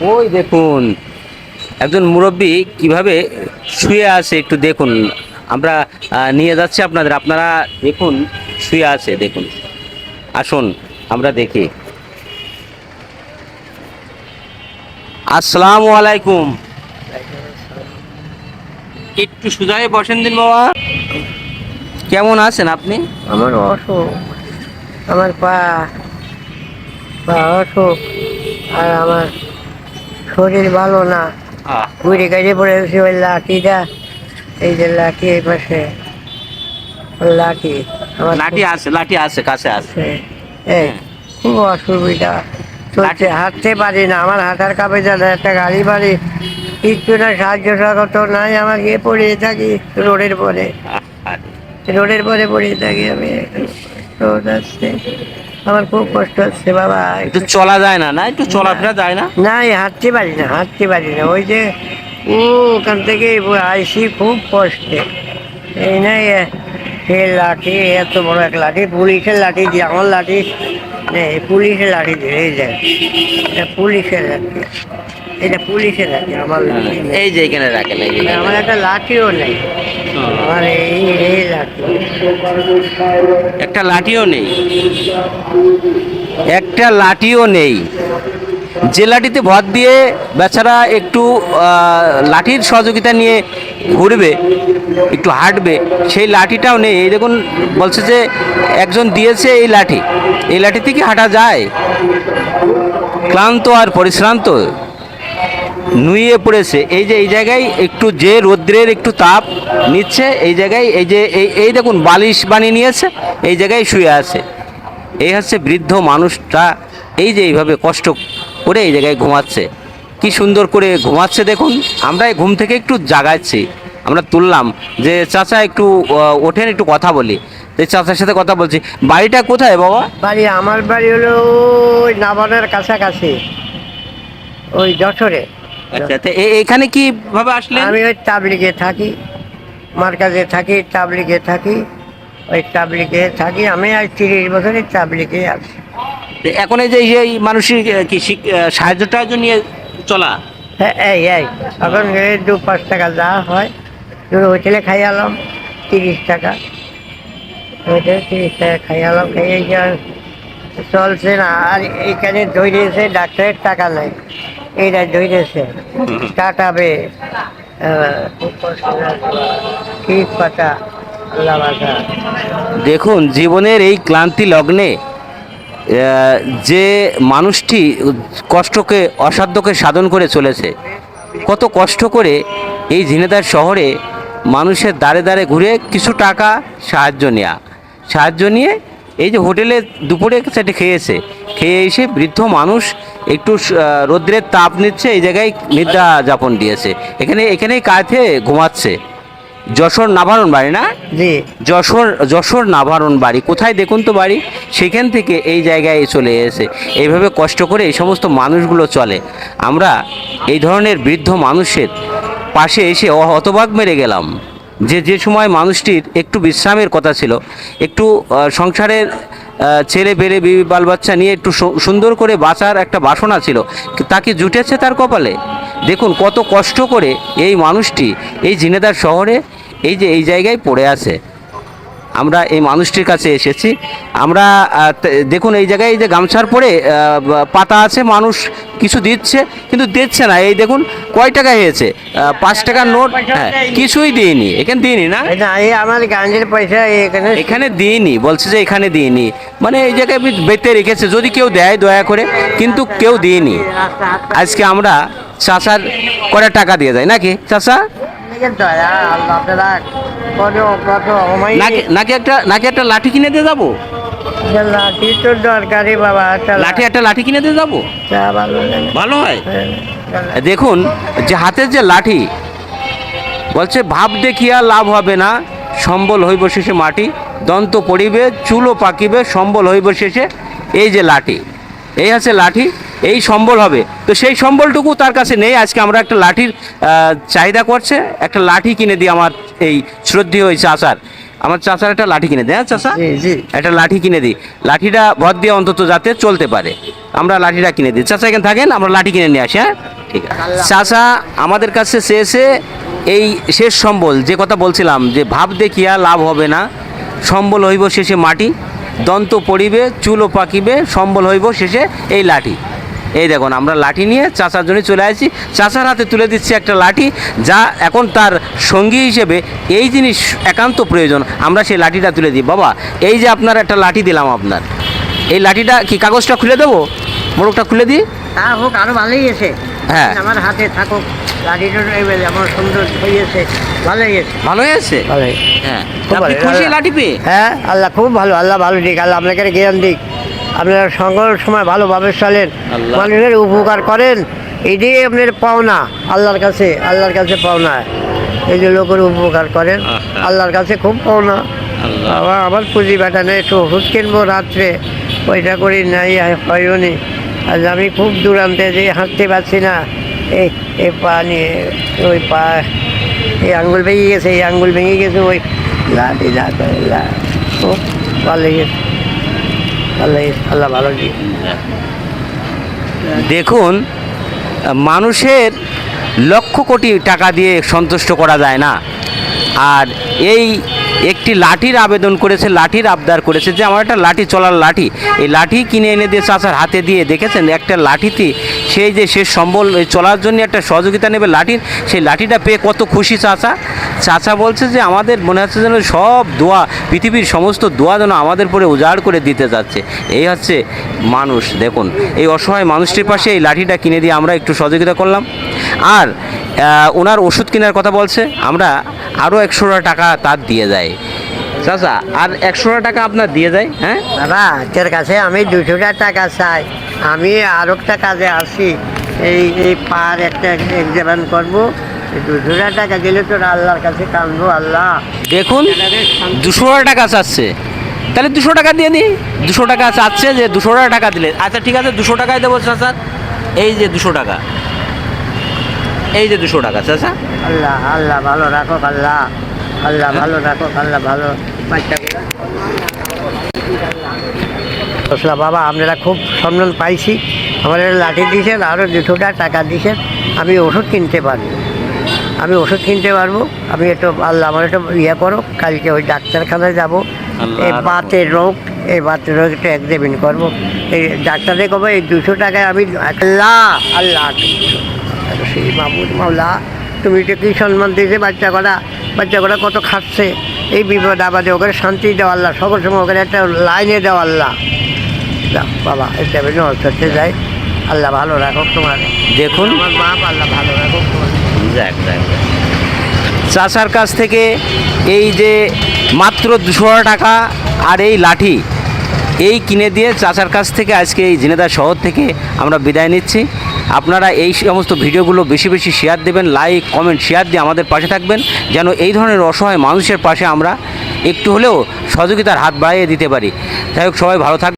ওই দেখুন একজন মুরব্বী কিভাবে শুয়ে আছে একটু দেখুন। আমরা নিয়ে যাচ্ছি আপনারা দেখুন শুয়ে আছে দেখুন। আসুন আমরা দেখি। আসসালামু আলাইকুম। একটু সোজা হয়ে বসেন দিন বাবা। কেমন আছেন আপনি? আমার অসুখ, আমার পা পা অসুখ, আর আমার শরীর ভালো না। ঘুরে কাজে পড়ে গেছি ওই লাঠিটা, এই যে লাঠি এই পাশে লাঠি আমার লাঠি আছে কাছে আছে। এই খুব অসুবিধা চলছে, হাঁটতে পারি না, আমার হাঁটার কাপে যাবে একটা গাড়ি বাড়ি কিচ্ছু না, সাহায্য স্বাগত নাই। আমার গিয়ে পড়িয়ে থাকি রোডের পরে পড়িয়ে থাকি আমি। রোড আসছে, আমার খুব কষ্ট হচ্ছে বাবা। একটু চলা যায় না? একটু চলাফেরা যায় না? না, হাঁটতে পারি না। ওই যে ওখান থেকে আইসি খুব কষ্টে। এই নাই সে লাঠি, এত বড় এক লাঠি, পুলিশের লাঠি দিয়ে আমার লাঠি নেই, পুলিশের লাঠি দিয়ে এই যায়, এটা পুলিশের লাঠি, এটা পুলিশের লাঠি, আমার লাঠি নেই। এই যে এখানে রাখেন, আমার একটা লাঠিও নেই, আমার এই লাঠি একটা লাঠিও নেই, একটা লাঠিও নেই। যে লাঠিতে ভর দিয়ে বেচারা একটু লাঠির সহযোগিতা নিয়ে ঘুরবে, একটু হাঁটবে, সেই লাঠিটাও নেই। এই দেখুন বলছে যে একজন দিয়েছে এই লাঠি থেকে হাঁটা যায়। ক্লান্ত আর পরিশ্রান্ত নুয়ে পড়েছে। এই জায়গায় একটু যে রৌদ্রের একটু তাপ নিচ্ছে, এই জায়গায় এই যে এই দেখুন বালিশ বানিয়ে নিয়েছে, এই জায়গায় শুয়ে আছে। এই হচ্ছে বৃদ্ধ মানুষটা, এই যে এইভাবে কষ্ট করে এই জায়গায় ঘুমাচ্ছে। কি সুন্দর করে ঘুমাচ্ছে দেখুন। আমরা এই ঘুম থেকে একটু জাগাচ্ছি, আমরা তুললাম যে চাচা একটু ওঠেন, একটু কথা বলি। এই চাচার সাথে কথা বলছি। বাড়িটা কোথায় বাবা? আমার বাড়ি হলো ওই নাবানের কাছাকাছি, ওই যশোরে। আচ্ছা, এখানে কিভাবে আসলে? আমি ওই তাবলিগে থাকি, মার্কাজে থাকি, তাবলিগে থাকি, ওই তাবলিগে থাকি। আমি আজ 30 বছরের তাবলিগে আছি। এখন এই যে এই মানুষের কি সাহায্য টাহায্য নিয়ে চলা? হ্যাঁ, এই এখন 2-5 টাকা যা হয়, হোটেলে খাই আলাম 30 টাকা, হোটেলে 30 টাকা খাই আলাম, খাইয়ে চলছে না। আর এখানে ধরেছে ডাক্তারের টাকা নাই, এইটা ধরেছে কাটাবে, কি কথা আল্লাহ বাঁচা। দেখুন জীবনের এই ক্লান্তি লগ্নে যে মানুষটি কষ্টকে অসাধ্যকে সাধন করে চলেছে, কত কষ্ট করে এই ঝিনেদার শহরে মানুষের দ্বারে দ্বারে ঘুরে কিছু টাকা সাহায্য নিয়ে এই যে হোটেলে দুপুরে সেটা খেয়ে এসে বৃদ্ধ মানুষ একটু রৌদ্রের তাপ নিচ্ছে, এই জায়গায় নিদ্রা যাপন দিয়েছে। এখানেই কাঁথে ঘুমাচ্ছে। যশোর নাভারণ বাড়ি না? জি, যশোর নাভারণ বাড়ি। কোথায় দেখুন তো বাড়ি। সেখান থেকে এই জায়গায় চলে এসে এইভাবে কষ্ট করে এই সমস্ত মানুষগুলো চলে। আমরা এই ধরনের বৃদ্ধ মানুষের পাশে এসে হতবাক মেরে গেলাম যে সময় মানুষটির একটু বিশ্রামের কথা ছিল, একটু সংসারের ছেলে বেড়ে বাল বাচ্চা নিয়ে একটু সুন্দর করে বাঁচার একটা বাসনা ছিল, তাকে জুটেছে তার কপালে। দেখুন কত কষ্ট করে এই মানুষটি এই ঝিনেদার শহরে এই জায়গায় পড়ে আছে। আমরা এই মানুষটির কাছে এসেছি। আমরা দেখুন এই জায়গায় এই যে গামছার পরে পাতা আছে, মানুষ কিছু দিচ্ছে কিন্তু দিচ্ছে না। এই দেখুন কয় টাকা হয়েছে, 5 টাকার নোট, হ্যাঁ, কিছুই দিইনি। এখানে দিইনি না, আমার গাঞ্জের পয়সা এখানে দিইনি, বলছে যে এখানে দিইনি, মানে এই জায়গায় বেঁধে রেখেছে যদি কেউ দেয় দয়া করে, কিন্তু কেউ দিইনি। আজকে আমরা চাচার কটা টাকা দিয়ে যায় নাকি চাচা? নাকি একটা লাঠি কিনে দিয়ে যাবো? লাঠি তো দরকারি বাবা, একটা লাঠি কিনে দিয়ে যাবো, ভালো হয়। দেখুন যে হাতের যে লাঠি, বলছে ভাব দেখিয়া লাভ হবে না, সম্বল হইব শেষে মাটি, দন্ত পড়িবে চুলও পাকিবে, সম্বল হইব শেষে। এই যে লাঠি, এই হচ্ছে লাঠি, এই সম্বল হবে। তো সেই সম্বলটুকু তার কাছে নেই। আজকে আমরা একটা লাঠির চাহিদা করছে, একটা লাঠি কিনে দিই আমার এই শ্রদ্ধেয় চাচার। আমার চাচার একটা লাঠি কিনে দেয়, হ্যাঁ চাচা, জি জি। একটা লাঠি কিনে দিই, লাঠিটা ভর দিয়ে অন্তত যাতে চলতে পারে, আমরা লাঠিটা কিনে দিই। চাচা এখানে থাকেন, আমরা লাঠি কিনে নিয়ে আসি, হ্যাঁ ঠিক আছে। চাচা আমাদের কাছে চেয়েছে এই শেষ সম্বল, যে কথা বলছিলাম যে ভাব দেখিয়া লাভ হবে না, সম্বল হইব শেষে মাটি, দন্ত পড়িবে চুলও পাকিবে, সম্বল হইব শেষে এই লাঠি। এই দেখুন আমরা লাঠি নিয়ে চাচার জন্য চলে আসছি, চাচার হাতে তুলে দিচ্ছি একটা লাঠি, যা এখন তার সঙ্গী হিসেবে এই জিনিস একান্ত প্রয়োজন, আমরা সেই লাঠিটা তুলে দিই। বাবা এই যে আপনার একটা লাঠি দিলাম, আপনার এই লাঠিটা কি কাগজটা খুলে দেবো, মোড়কটা খুলে দিই? তা হোক, আরো ভালোই আছে। হ্যাঁ। আমার হাতে থাকুক লাঠিটা, আমার সুন্দর হয়েছে, ভালোই আছে। ভালো হয়েছে, ভালোই। হ্যাঁ। খুব আপনি ভালো। খুশি লাঠি পেয়ে? হ্যাঁ, আল্লাহ খুব ভালো, আল্লাহ ভালো দিক, আল্লাহ আপনাকে জ্ঞান দিক, আপনারা সকল সময় ভালোভাবে চলেন, আল্লাহ। মানুষের উপকার করেন, এটাই আপনার পাওনা আল্লাহর কাছে, আল্লাহর কাছে পাওনা। এই যে লোকের উপকার করেন, আহা। আল্লাহর কাছে খুব পাওনা। আল্লাহ। বাবা আমার পুঁজি বাটা নেই, একটু ওষুধ কিনবো রাত্রে, পয়সা করি নাই, হয়নি। আজ আমি খুব দূরান্তে যে হাঁটতে পারছি না, এই পা নিয়ে, ওই পা, এই আঙ্গুল ভেঙে গেছে, এই আঙ্গুল ভেঙে গেছে, ওই লাঠি খুব ভালো গেছে, ভালো গেছে, আল্লাহ ভালো দিয়ে। দেখুন, মানুষের লক্ষ কোটি টাকা দিয়ে সন্তুষ্ট করা যায় না, আর এই একটি লাঠির আবেদন করেছে, লাঠির আবদার করেছে যে আমার একটা লাঠি, চলার লাঠি, এই লাঠি কিনে এনে দিয়ে চাচার হাতে দিয়ে, দেখেছেন একটা লাঠিতে সেই যে শেষ সম্বল, ওই চলার জন্য একটা সহযোগিতা নেবে লাঠির, সেই লাঠিটা পেয়ে কত খুশি চাচা। চাচা বলছে যে আমাদের মনে হচ্ছে যেন সব দোয়া, পৃথিবীর সমস্ত দোয়া যেন আমাদের পরে উজাড় করে দিতে যাচ্ছে। এই হচ্ছে মানুষ। দেখুন এই অসহায় মানুষটির পাশে এই লাঠিটা কিনে দিয়ে আমরা একটু সহযোগিতা করলাম। আর ওনার ওষুধ কেনার কথা বলছে, আমরা আরও 100 টাকা তার দিয়ে যায় চাচা, আর 100 টাকা আপনার দিয়ে যায়। হ্যাঁ বাবা, তোর কাছে আমি 200 টাকা চাই, আমি আর একটা কাজে আসি, এই পার একটা এক্সামিন করবো, 200 টাকা দিলে তোর আল্লাহর কাছে কাঁদবো, আল্লাহ। দেখুন 200 টাকা চাচ্ছে, তাহলে 200 টাকা দিয়ে দিই। 200 টাকা চাচ্ছে, যে 200 টাকা দিলে আচ্ছা ঠিক আছে, 200 টাকায় দেবো চাচা। এই যে 200 টাকা, এই যে 200 টাকা চাচা। আল্লাহ আল্লাহ ভালো রাখো, আল্লাহ আল্লাহ ভালো রাখো, আল্লাহ ভালো বাচ্চাগুলো। আসলে বাবা আপনারা খুব সম্মান পাইছি, আমাদের লাঠি দিয়েছেন, আরও 200 টাকা দিয়েছেন, আমি ওষুধ কিনতে পারবো, আমি ওষুধ কিনতে পারবো। আমি একটু আল্লাহ আমার একটু ইয়ে করো, কালকে ওই ডাক্তারখানায় যাবো, এই বাতের রোগ, এই বাতের রোগ একটু এক্সামিন করবো, এই ডাক্তারে কবে এই 200 টাকায় আমি আল্লাহ আল্লাহ সেই মাহবুদ মাওলা, তুমি তো কী সম্মান দিয়েছে, বাচ্চা করা কত খাচ্ছে, এই বিপদ আবাদে ওখানে শান্তি দেওয়া আল্লাহ, সকল সময় ওখানে একটা লাইনে দেওয়া আল্লাহ। যাও বাবা, এটা আমি হচ্ছে যাই, আল্লাহ ভালো রাখো তোমার। দেখুন আমার বাপ, আল্লাহ ভালো রাখো তোমার। চাচার কাছ থেকে এই যে মাত্র 200 টাকা আর এই লাঠি, এই কিনে দিয়ে চাচার কাছ থেকে আজকে এই ঝিনেদা শহর থেকে আমরা বিদায় নিচ্ছি। আপনারা এই সমস্ত ভিডিওগুলো বেশি বেশি শেয়ার দেবেন, লাইক কমেন্ট শেয়ার দিয়ে আমাদের পাশে থাকবেন, যেন এই ধরনের অসহায় মানুষের পাশে আমরা একটু হলেও সহযোগিতার হাত বাড়িয়ে দিতে পারি। যাই হোক, সবাই ভালো থাকবেন।